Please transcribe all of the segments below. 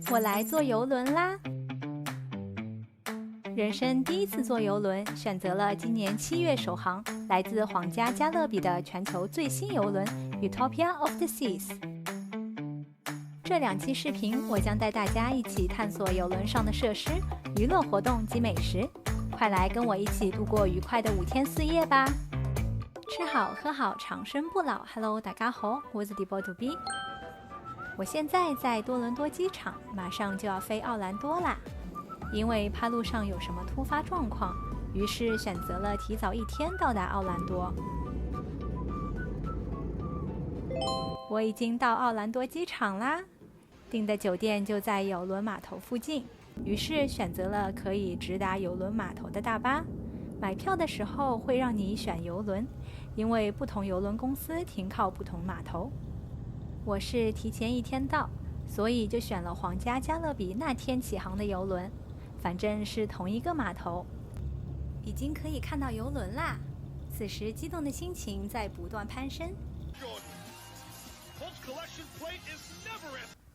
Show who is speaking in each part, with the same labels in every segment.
Speaker 1: 我来坐邮轮啦！人生第一次坐邮轮，选择了今年7月首航，来自皇家加勒比的全球最新邮轮 Utopia of the Seas。这2期视频，我将带大家一起探索邮轮上的设施、娱乐活动及美食。快来跟我一起度过愉快的5天4夜吧！吃好喝好，长生不老。Hello， 大家好，我是 Debo2B。我现在在多伦多机场，马上就要飞奥兰多啦。因为怕路上有什么突发状况，于是选择了提早1天到达奥兰多。我已经到奥兰多机场啦，订的酒店就在邮轮码头附近，于是选择了可以直达邮轮码头的大巴。买票的时候会让你选邮轮，因为不同邮轮公司停靠不同码头。我是提前1天到，所以就选了皇家加勒比那天起航的邮轮，反正是同一个码头。已经可以看到邮轮啦，此时激动的心情在不断攀升。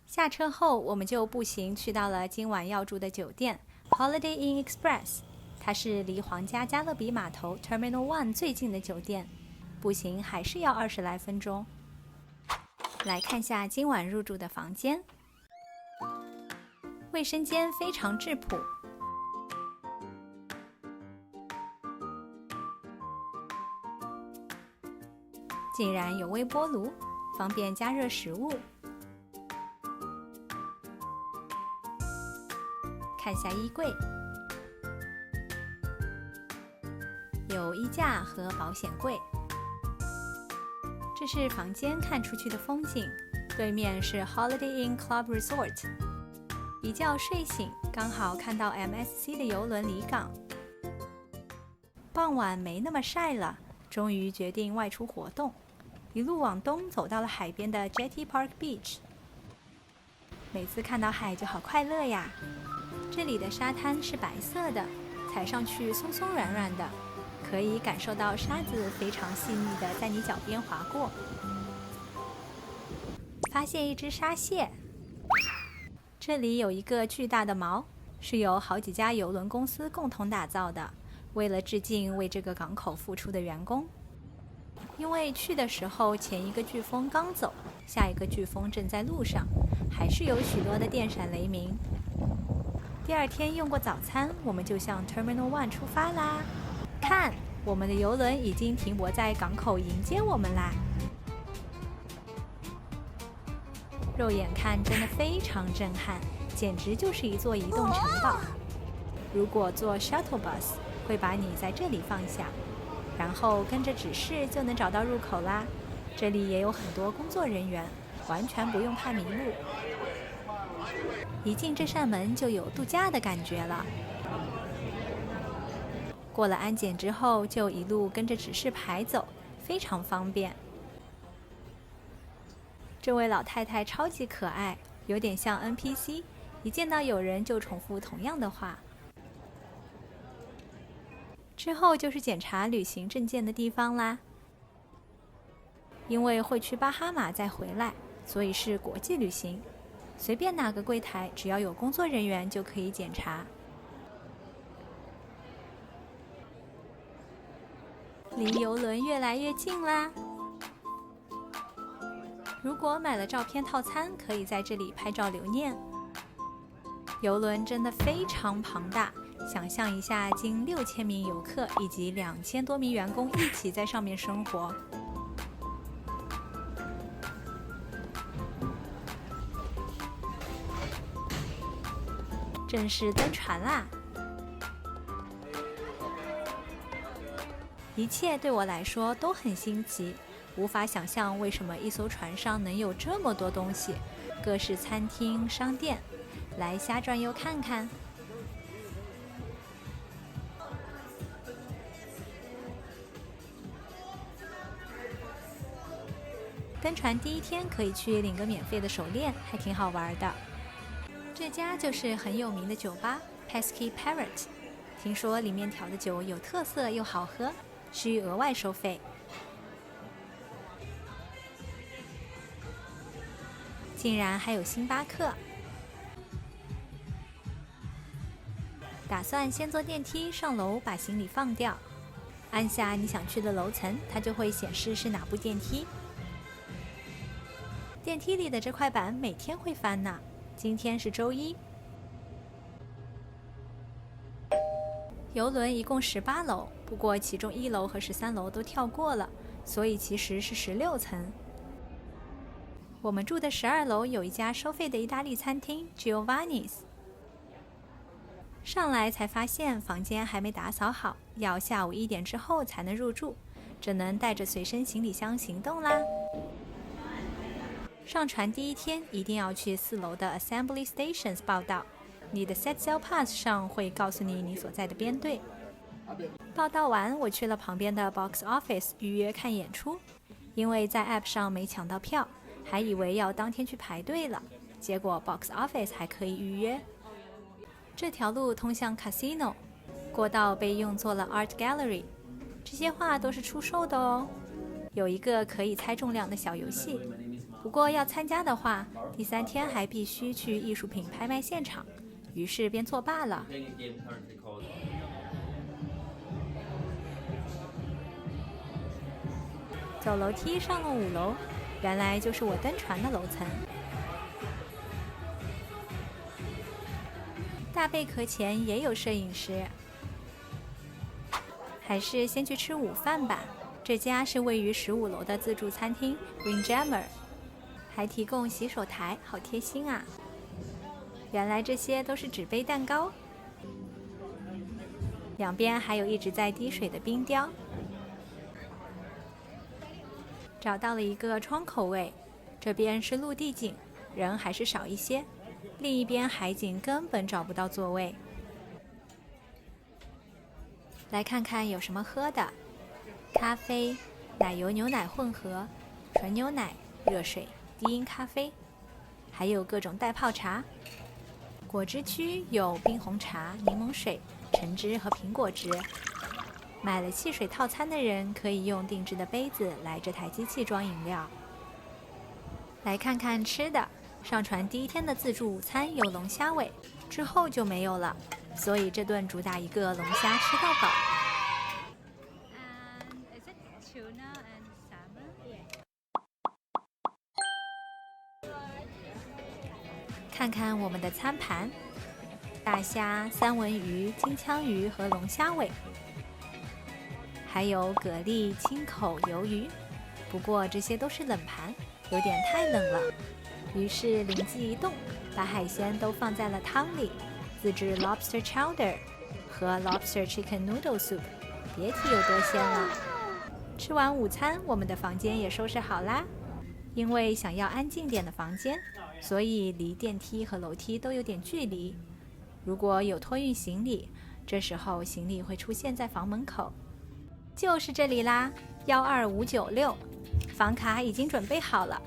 Speaker 1: 下车后，我们就步行去到了今晚要住的酒店 Holiday Inn Express， 它是离皇家加勒比码头 Terminal 1最近的酒店，步行还是要20来分钟。来看下今晚入住的房间，卫生间非常质朴，竟然有微波炉，方便加热食物。看下衣柜，有衣架和保险柜。这是房间看出去的风景，对面是 Holiday Inn Club Resort。 一觉睡醒，刚好看到 MSC 的邮轮离港。傍晚没那么晒了，终于决定外出活动，一路往东走到了海边的 Jetty Park Beach。 每次看到海就好快乐呀！这里的沙滩是白色的，踩上去松松软软的，可以感受到沙子非常细腻的在你脚边划过。发现一只沙蟹，这里有一个巨大的锚，是由好几家邮轮公司共同打造的，为了致敬为这个港口付出的员工。因为去的时候前一个飓风刚走，下一个飓风正在路上，还是有许多的电闪雷鸣。第2天用过早餐，我们就向 Terminal 1出发啦。看，我们的邮轮已经停泊在港口迎接我们啦。肉眼看真的非常震撼，简直就是一座移动城堡。如果坐 shuttle bus 会把你在这里放下，然后跟着指示就能找到入口啦。这里也有很多工作人员，完全不用怕迷路。一进这扇门就有度假的感觉了。过了安检之后，就一路跟着指示牌走，非常方便。这位老太太超级可爱，有点像 NPC， 一见到有人就重复同样的话。之后就是检查旅行证件的地方啦。因为会去巴哈马再回来，所以是国际旅行，随便哪个柜台只要有工作人员就可以检查。离邮轮越来越近啦！如果买了照片套餐，可以在这里拍照留念。邮轮真的非常庞大，想象一下近6000名游客以及2000多名员工一起在上面生活。正式登船啦！一切对我来说都很新奇，无法想象为什么一艘船上能有这么多东西，各式餐厅、商店，来瞎转悠看看。登船第1天可以去领个免费的手链，还挺好玩的。这家就是很有名的酒吧 Pesky Parrot， 听说里面调的酒有特色又好喝，需额外收费。竟然还有星巴克，打算先坐电梯上楼把行李放掉，按下你想去的楼层，它就会显示是哪部电梯。电梯里的这块板每天会翻呢，今天是周一。邮轮一共18楼，不过其中1楼和13楼都跳过了，所以其实是16层。我们住的12楼有一家收费的意大利餐厅 Giovanni's， 上来才发现房间还没打扫好，要下午1点之后才能入住，只能带着随身行李箱行动啦。上船第一天一定要去4楼的 Assembly Stations 报到，你的 Set Sail Pass 上会告诉你所在的编队。报到完，我去了旁边的 Box Office 预约看演出，因为在 App 上没抢到票，还以为要当天去排队了，结果 Box Office 还可以预约。这条路通向 Casino， 过道被用作了 Art Gallery， 这些画都是出售的哦。有一个可以猜重量的小游戏，不过要参加的话，第3天还必须去艺术品拍卖现场，于是便作罢了。走楼梯上了5楼，原来就是我登船的楼层。大贝壳前也有摄影师，还是先去吃午饭吧。这家是位于15楼的自助餐厅 Windjammer， 还提供洗手台，好贴心啊！原来这些都是纸杯蛋糕，两边还有一直在滴水的冰雕。找到了一个窗口位，这边是陆地景，人还是少一些，另一边海景根本找不到座位。来看看有什么喝的，咖啡、奶油牛奶混合、纯牛奶、热水、低因咖啡，还有各种袋泡茶。果汁区有冰红茶、柠檬水、橙汁和苹果汁。买了汽水套餐的人可以用定制的杯子来这台机器装饮料。来看看吃的，上船第一天的自助午餐有龙虾尾，之后就没有了，所以这顿主打一个龙虾吃到饱。看看我们的餐盘，大虾、三文鱼、金枪鱼和龙虾尾，还有蛤蜊、青口、鱿鱼。不过这些都是冷盘，有点太冷了，于是灵机一动，把海鲜都放在了汤里，自制 lobster chowder 和 lobster chicken noodle soup， 别提有多鲜了。吃完午餐，我们的房间也收拾好啦。因为想要安静点的房间，所以离电梯和楼梯都有点距离。如果有托运行李，这时候行李会出现在房门口。就是这里啦，12596，房卡已经准备好了。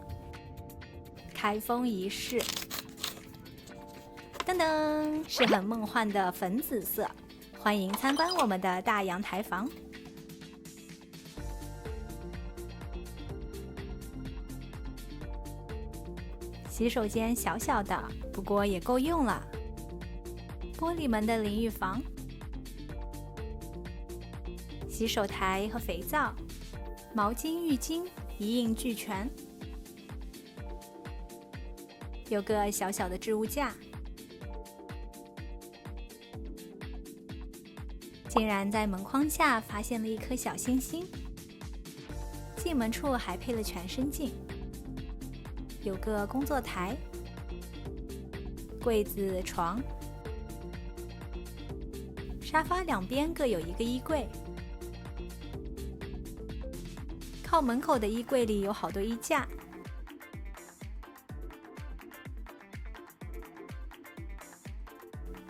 Speaker 1: 开封仪式，噔噔，是很梦幻的粉紫色。欢迎参观我们的大阳台房。洗手间小小的，不过也够用了。玻璃门的淋浴房，洗手台和肥皂、毛巾、浴巾一应俱全。有个小小的置物架，竟然在门框下发现了一颗小星星。进门处还配了全身镜。有个工作台、柜子、床，沙发两边各有一个衣柜。靠门口的衣柜里有好多衣架。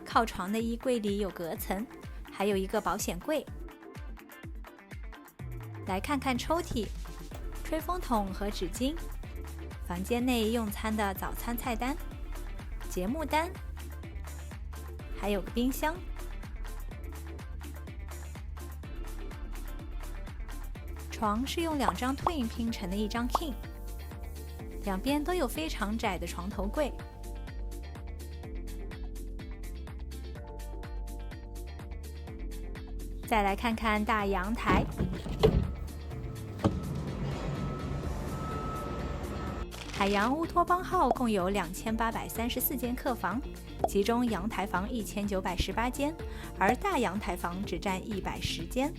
Speaker 1: 靠床的衣柜里有隔层，还有一个保险柜。来看看抽屉，吹风筒和纸巾。房间内用餐的早餐菜单、节目单，还有个冰箱。床是用2张 twin 拼成的一张 king， 两边都有非常窄的床头柜。再来看看大阳台。海洋乌托邦号共有2834间客房，其中阳台房1918间，而大阳台房只占110间。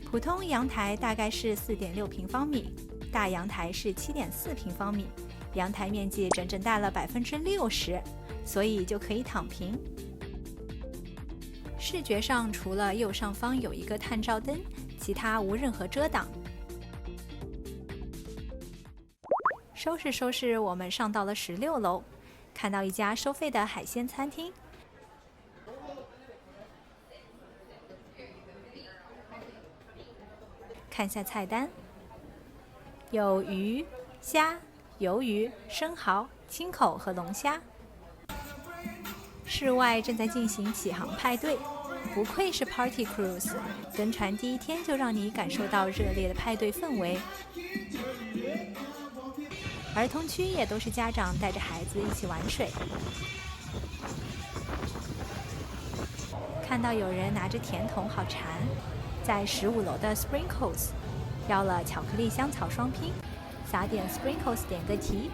Speaker 1: 普通阳台大概是4.6平方米，大阳台是7.4平方米，阳台面积整整大了60%，所以就可以躺平。视觉上除了右上方有一个探照灯，其他无任何遮挡。收拾收拾，我们上到了16楼，看到一家收费的海鲜餐厅。看下菜单，有鱼、虾、鱿鱼、生蚝、青口和龙虾。室外正在进行启航派对，不愧是 Party Cruise， 登船第一天就让你感受到热烈的派对氛围。儿童区也都是家长带着孩子一起玩水。看到有人拿着甜筒好馋，在15楼的 Sprinkles 要了巧克力香草双拼，撒点 Sprinkles 点个题。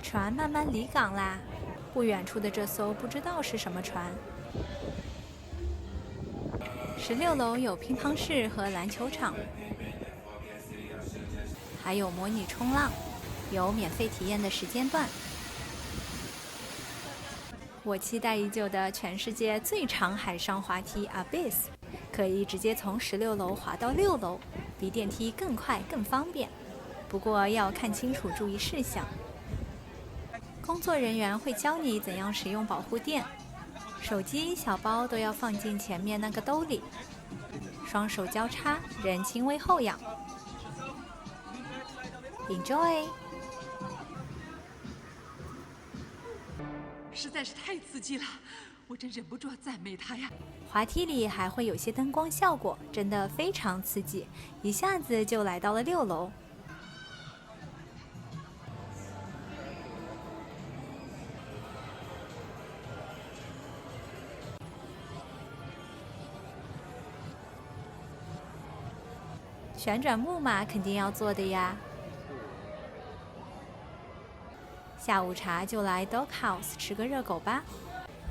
Speaker 1: 船慢慢离港啦，不远处的这艘不知道是什么船。16楼有乒乓室和篮球场，还有模拟冲浪，有免费体验的时间段。我期待已久的全世界最长海上滑梯 Abyss， 可以直接从16楼滑到6楼，比电梯更快更方便。不过要看清楚注意事项。工作人员会教你怎样使用保护垫，手机、小包都要放进前面那个兜里，双手交叉，人轻微后仰。Enjoy！
Speaker 2: 实在是太刺激了，我真忍不住要赞美他呀！
Speaker 1: 滑梯里还会有些灯光效果，真的非常刺激，一下子就来到了6楼。旋转木马肯定要坐的呀。下午茶就来 Dog House 吃个热狗吧，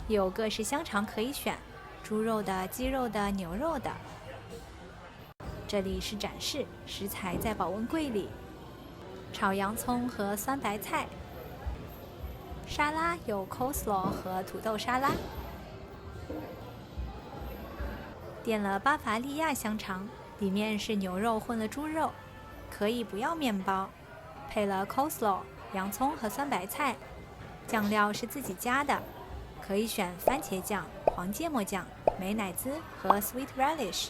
Speaker 1: 有各式香肠可以选，猪肉的、鸡肉的、牛肉的。这里是展示，食材在保温柜里。炒洋葱和酸白菜，沙拉有 coleslaw 和土豆沙拉。点了巴伐利亚香肠，里面是牛肉混了猪肉，可以不要面包，配了 coleslaw。洋葱和酸白菜，酱料是自己加的，可以选番茄酱、黄芥末酱、美乃滋和 sweet relish。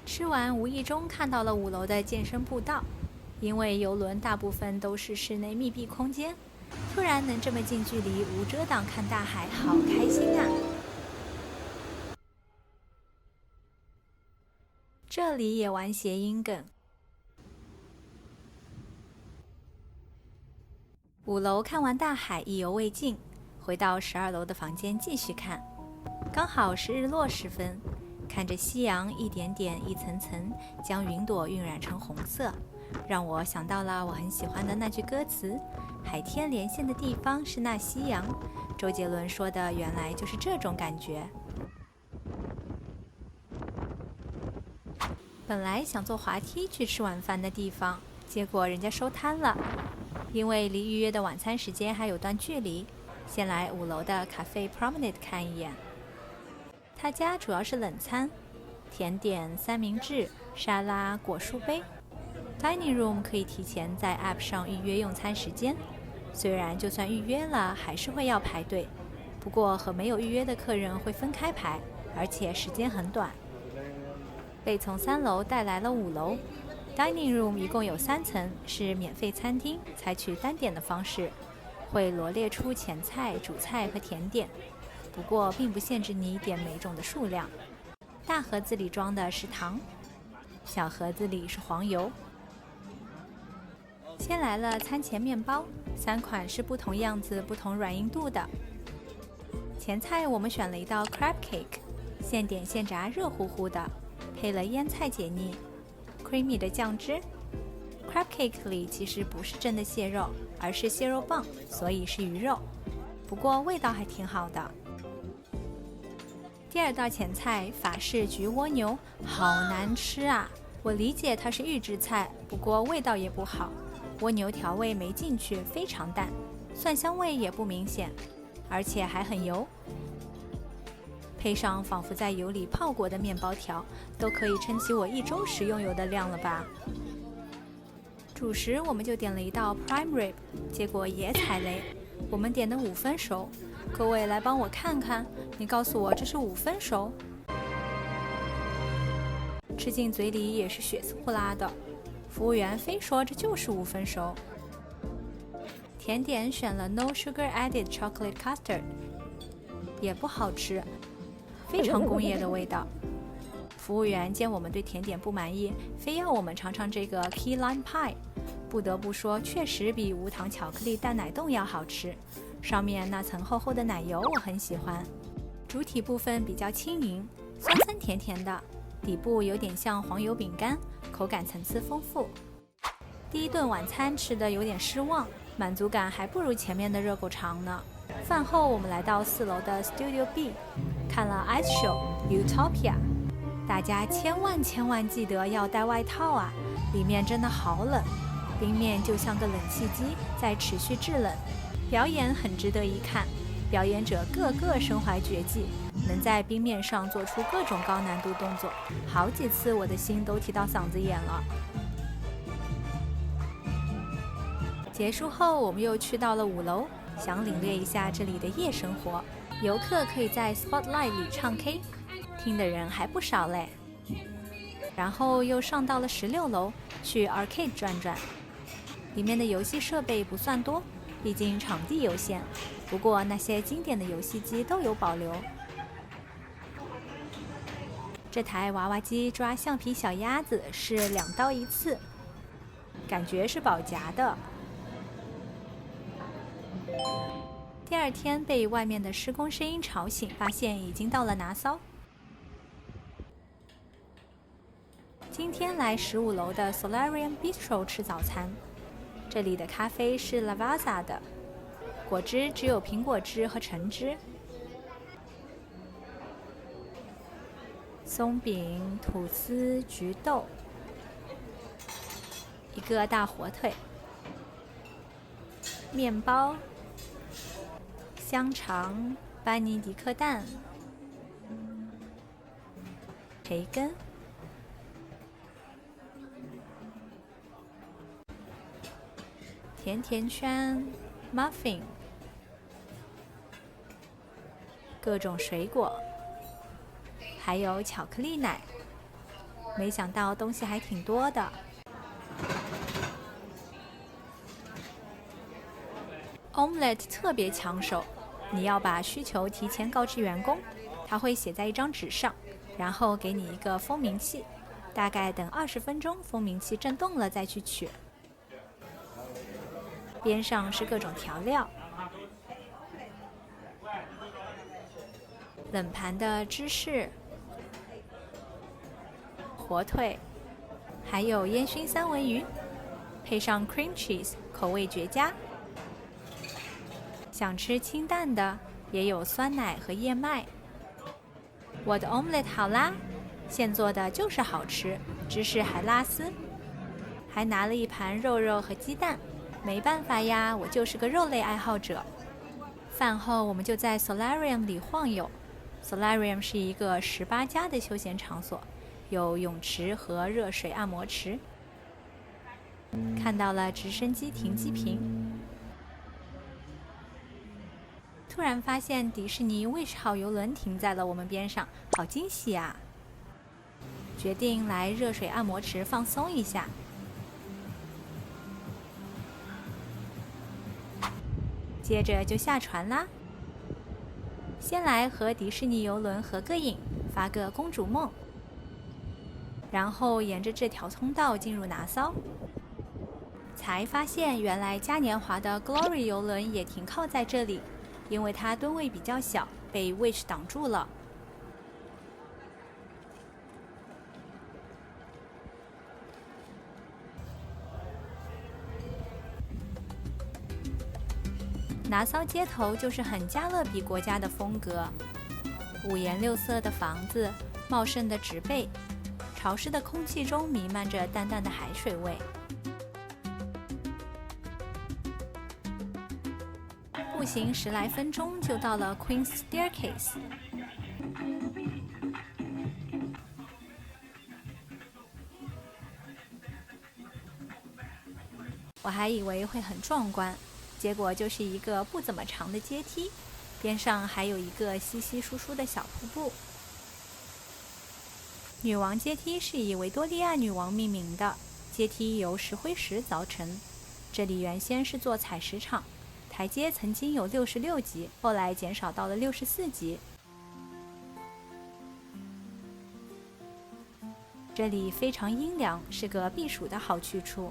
Speaker 1: 吃完无意中看到了5楼的健身步道，因为邮轮大部分都是室内密闭空间，突然能这么近距离无遮挡看大海，好开心啊！这里也玩谐音梗。5楼看完大海，意犹未尽，回到12楼的房间继续看。刚好是日落时分，看着夕阳一点点、一层层将云朵晕染成红色，让我想到了我很喜欢的那句歌词：海天连线的地方是那夕阳。周杰伦说的原来就是这种感觉。本来想坐滑梯去吃晚饭的地方，结果人家收摊了。因为离预约的晚餐时间还有段距离，先来5楼的 Cafe Promenade 看一眼。他家主要是冷餐，甜点、三明治、沙拉、果蔬杯。Dining Room 可以提前在 App 上预约用餐时间，虽然就算预约了，还是会要排队，不过和没有预约的客人会分开排，而且时间很短。被从3楼带来了5楼。Dining Room 一共有3层，是免费餐厅，采取单点的方式，会罗列出前菜、主菜和甜点，不过并不限制你点每种的数量。大盒子里装的是糖，小盒子里是黄油。先来了餐前面包，3款是不同样子、不同软硬度的。前菜我们选了一道 crab cake，现点现炸，热乎乎的，配了腌菜解腻。creamy 的酱汁。crab cake 里其实不是真的蟹肉，而是蟹肉棒，所以是鱼肉。不过味道还挺好的。第二道前菜，法式焗蜗牛，好难吃啊！我理解它是预制菜，不过味道也不好。蜗牛调味没进去，非常淡，蒜香味也不明显，而且还很油。配上仿佛在油里泡过的面包条，都可以撑起我1周食用油的量了吧。主食我们就点了一道 prime rib， 结果也踩雷，我们点的5分熟。各位来帮我看看，你告诉我这是5分熟？吃进嘴里也是血丝呼啦的，服务员非说这就是5分熟。甜点选了 no sugar added chocolate custard， 也不好吃，非常工业的味道。服务员见我们对甜点不满意，非要我们尝尝这个 key lime pie。不得不说，确实比无糖巧克力蛋奶冻要好吃。上面那层厚厚的奶油我很喜欢。主体部分比较轻盈，酸酸甜甜的，底部有点像黄油饼干，口感层次丰富。第一顿晚餐吃的有点失望，满足感还不如前面的热狗肠呢。饭后我们来到4楼的 Studio B， 看了 Ice Show Utopia。大家千万记得要带外套啊，里面真的好冷，冰面就像个冷气机在持续制冷。表演很值得一看，表演者个个身怀绝技，能在冰面上做出各种高难度动作，好几次我的心都提到嗓子眼了。结束后我们又去到了5楼，想领略一下这里的夜生活。游客可以在 Spotlight 里唱 K， 听的人还不少嘞。然后又上到了16楼去 Arcade 转转，里面的游戏设备不算多，毕竟场地有限，不过那些经典的游戏机都有保留。这台娃娃机抓橡皮小鸭子是2刀1次，感觉是保夹的。第二天被外面的施工声音吵醒，发现已经到了拿骚。今天来15楼的 Solarium Bistro 吃早餐，这里的咖啡是 Lavazza 的，果汁只有苹果汁和橙汁。松饼、吐司、焗豆，一个大火腿，面包，香肠，班尼迪克蛋，培根，甜甜圈 muffin， 各种水果，还有巧克力奶，没想到东西还挺多的。Omelette 特别抢手，你要把需求提前告知员工，他会写在一张纸上，然后给你一个蜂鸣器，大概等20分钟，蜂鸣器震动了再去取。边上是各种调料，冷盘的芝士、火腿，还有烟熏三文鱼，配上 cream cheese， 口味绝佳。想吃清淡的，也有酸奶和燕麦。我的 omelette 好啦，现做的就是好吃，芝士还拉丝，还拿了一盘肉肉和鸡蛋。没办法呀，我就是个肉类爱好者。饭后我们就在 Solarium 里晃悠。Solarium 是一个18加的休闲场所，有泳池和热水按摩池。看到了直升机停机坪，突然发现迪士尼Wish号邮轮停在了我们边上，好惊喜啊！决定来热水按摩池放松一下。接着就下船啦。先来和迪士尼邮轮合个影，发个公主梦，然后沿着这条通道进入拿骚。才发现原来嘉年华的 Glory 邮轮也停靠在这里，因为它吨位比较小，被 Wish 挡住了。拿骚街头就是很加勒比国家的风格，五颜六色的房子，茂盛的植被，潮湿的空气中弥漫着淡淡的海水味。步行10来分钟就到了 Queen's Staircase。我还以为会很壮观，结果就是一个不怎么长的阶梯，边上还有一个稀稀疏疏的小瀑布。女王阶梯是以维多利亚女王命名的，阶梯由石灰石凿成。这里原先是座采石场，台阶曾经有66级，后来减少到了64级。这里非常阴凉，是个避暑的好去处。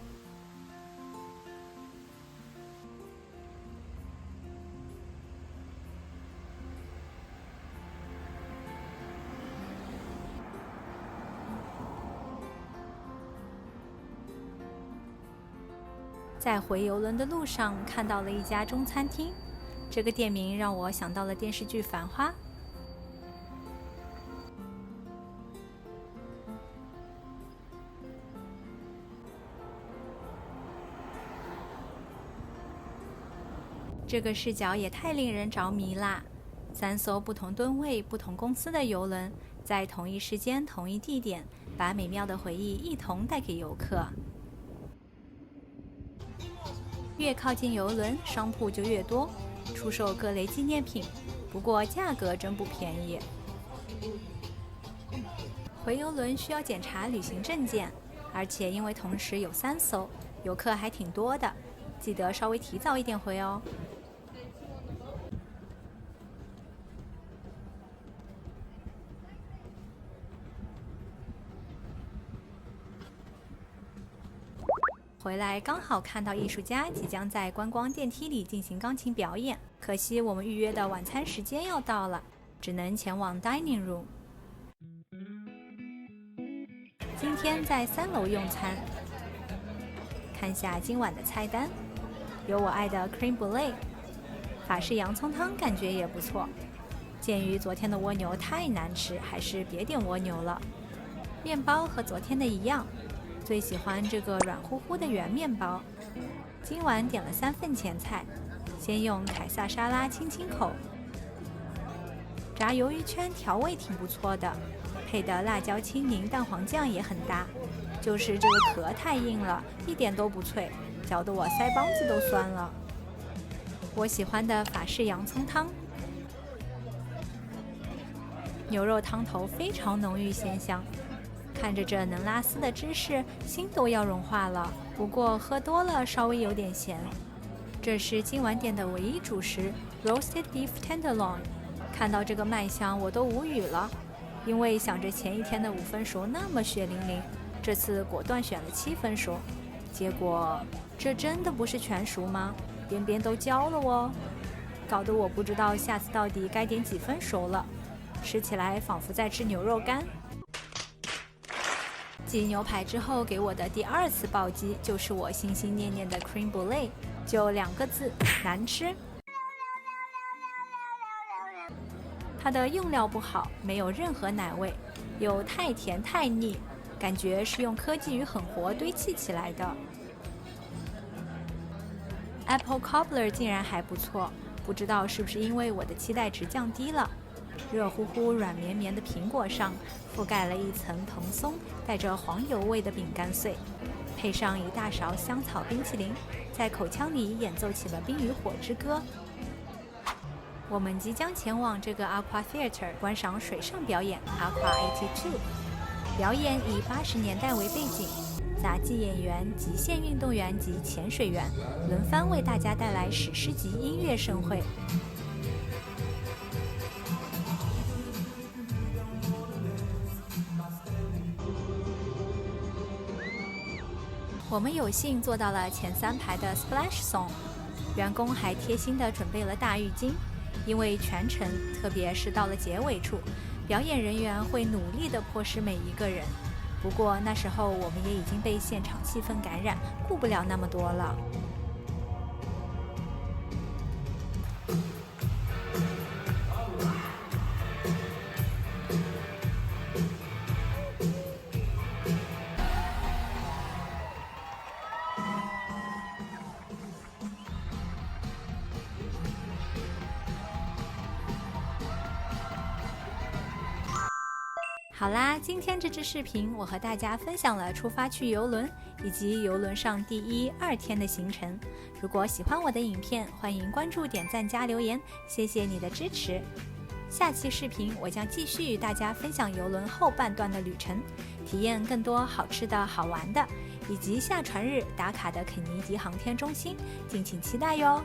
Speaker 1: 在回邮轮的路上，看到了一家中餐厅，这个店名让我想到了电视剧《繁花》。这个视角也太令人着迷啦！3艘不同吨位、不同公司的邮轮，在同一时间、同一地点，把美妙的回忆一同带给游客。越靠近邮轮，商铺就越多，出售各类纪念品，不过价格真不便宜。回邮轮需要检查旅行证件，而且因为同时有3艘，游客还挺多的，记得稍微提早一点回哦。回来刚好看到艺术家即将在观光电梯里进行钢琴表演，可惜我们预约的晚餐时间要到了，只能前往 dining room。今天在3楼用餐，看下今晚的菜单，有我爱的 cream brulee， 法式洋葱汤感觉也不错。鉴于昨天的蜗牛太难吃，还是别点蜗牛了。面包和昨天的一样。最喜欢这个软乎乎的圆面包。今晚点了3份前菜，先用凯撒沙拉清清口。炸鱿鱼圈调味挺不错的，配的辣椒青柠蛋黄酱也很搭，就是这个壳太硬了，一点都不脆，嚼得我腮帮子都酸了。我喜欢的法式洋葱汤，牛肉汤头非常浓郁鲜香。看着这能拉丝的芝士，心都要融化了。不过喝多了稍微有点咸。这是今晚点的唯一主食 ，roasted beef tenderloin。看到这个卖相，我都无语了，因为想着前一天的5分熟那么血淋淋，这次果断选了7分熟。结果这真的不是全熟吗？边边都焦了哦，搞得我不知道下次到底该点几分熟了。吃起来仿佛在吃牛肉干。继牛排之后给我的第2次暴击，就是我心心念念的 cream brulee， 就2个字，难吃。它的用料不好，没有任何奶味，又太甜太腻，感觉是用科技与狠活堆砌起来的。Apple cobbler 竟然还不错，不知道是不是因为我的期待值降低了。热乎乎、软绵绵的苹果上覆盖了一层蓬松、带着黄油味的饼干碎，配上一大勺香草冰淇淋，在口腔里演奏起了《冰与火之歌》。我们即将前往这个 Aqua Theatre 观赏水上表演 Aqua 82，表演以80年代为背景，杂技演员、极限运动员及潜水员轮番为大家带来史诗级音乐盛会。我们有幸坐到了前3排的 Splash Zone， 员工还贴心地准备了大浴巾，因为全程，特别是到了结尾处，表演人员会努力地泼湿每一个人。不过那时候我们也已经被现场气氛感染，顾不了那么多了。好啦，今天这支视频我和大家分享了出发去邮轮以及邮轮上第1、2天的行程。如果喜欢我的影片，欢迎关注、点赞加留言，谢谢你的支持。下期视频我将继续与大家分享邮轮后半段的旅程，体验更多好吃的好玩的，以及下船日打卡的肯尼迪航天中心，敬请期待哟。